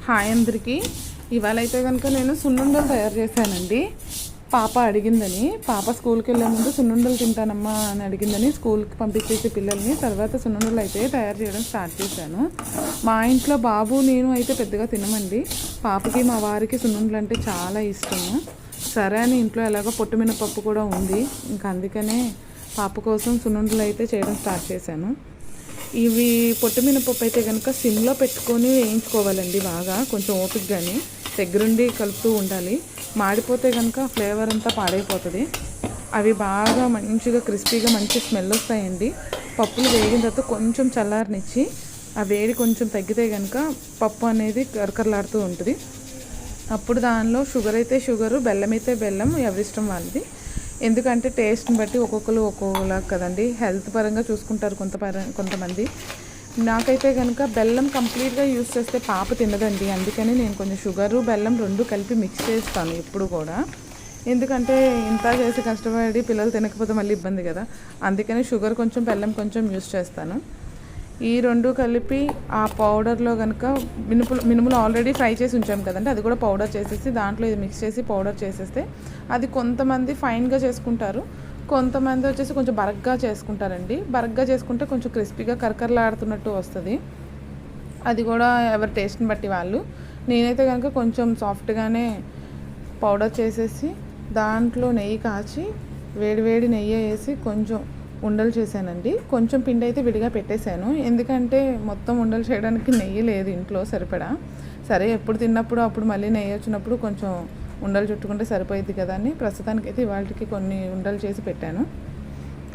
Hi అందరికీ. ఇవాళ అయితే కనుక నేను సున్నుండలు తయారు చేశానండి. పాప అడిగిందని, పాప స్కూల్కి వెళ్ళే ముందు సున్నుండలు తింటానమ్మా అని అడిగిందని స్కూల్కి పంపించేసి పిల్లల్ని తర్వాత సున్నుండలు అయితే తయారు చేయడం స్టార్ట్ చేశాను. మా ఇంట్లో బాబు నేను అయితే పెద్దగా తినమండి. పాపకి మా వారికి సున్నుండలు అంటే చాలా ఇష్టము. సరే అని ఇంట్లో ఎలాగో పొట్టు మినపప్పు కూడా ఉంది, ఇంకా అందుకనే పాప కోసం సున్నుండలు అయితే చేయడం స్టార్ట్ చేశాను. ఇవి పొట్టు మినపప్పు అయితే కనుక సిమ్లో పెట్టుకొని వేయించుకోవాలండి. బాగా కొంచెం ఓపికగానే దగ్గరుండి కలుపుతూ ఉండాలి. మాడిపోతే కనుక ఫ్లేవర్ అంతా పాడైపోతుంది. అవి బాగా మంచిగా క్రిస్పీగా మంచి స్మెల్ వస్తాయండి. పప్పులు వేగిన తర్వాత కొంచెం చల్లారనిచ్చి ఆ వేడి కొంచెం తగ్గితే కనుక పప్పు అనేది కరకరలాడుతూ ఉంటుంది. అప్పుడు దానిలో షుగర్ అయితే షుగరు, బెల్లం అయితే బెల్లం, ఎవరిష్టం వాళ్ళది. ఎందుకంటే టేస్ట్ని బట్టి ఒక్కొక్కరు ఒక్కొక్కలా కదండి. హెల్త్ పరంగా చూసుకుంటారు కొంతమంది. నాకైతే కనుక బెల్లం కంప్లీట్గా యూస్ చేస్తే పాప తినదండి. అందుకని నేను కొంచెం షుగరు బెల్లం రెండు కలిపి మిక్స్ చేస్తాను ఎప్పుడు కూడా. ఎందుకంటే ఇంత చేసి కష్టపడి పిల్లలు తినకపోతే మళ్ళీ ఇబ్బంది కదా. అందుకని షుగర్ కొంచెం బెల్లం కొంచెం యూస్ చేస్తాను. ఈ రెండు కలిపి ఆ పౌడర్లో కనుక మినుములు ఆల్రెడీ ఫ్రై చేసి ఉంచాం కదండి, అది కూడా పౌడర్ చేసేసి దాంట్లో ఇది మిక్స్ చేసి పౌడర్ చేసేస్తే అది కొంతమంది ఫైన్గా చేసుకుంటారు, కొంతమంది వచ్చేసి కొంచెం బరగ్గా చేసుకుంటారండి. బరగ్గా చేసుకుంటే కొంచెం క్రిస్పీగా కరకరలాడుతున్నట్టు వస్తుంది. అది కూడా ఎవరి టేస్ట్ని బట్టి వాళ్ళు. నేనైతే కనుక కొంచెం సాఫ్ట్గానే పౌడర్ చేసేసి దాంట్లో నెయ్యి కాచి వేడి నెయ్యి వేసి కొంచెం ఉండలు చేశానండి. కొంచెం పిండి అయితే విడిగా పెట్టేశాను, ఎందుకంటే మొత్తం ఉండలు చేయడానికి నెయ్యి లేదు ఇంట్లో సరిపడా. సరే ఎప్పుడు తిన్నప్పుడు అప్పుడు మళ్ళీ నెయ్యి వచ్చినప్పుడు కొంచెం ఉండలు చుట్టుకుంటే సరిపోయింది కదా అని ప్రస్తుతానికైతే ఇవాళకి కొన్ని ఉండలు చేసి పెట్టాను.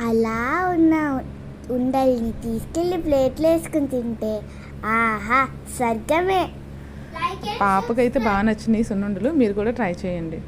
అలా ఉన్న ఉండల్ని తీసుకెళ్ళి ప్లేట్లో వేసుకుని తింటే ఆహా స్వర్గమే. పాపకైతే బాగా నచ్చినాయి సున్నుండలు. మీరు కూడా ట్రై చేయండి.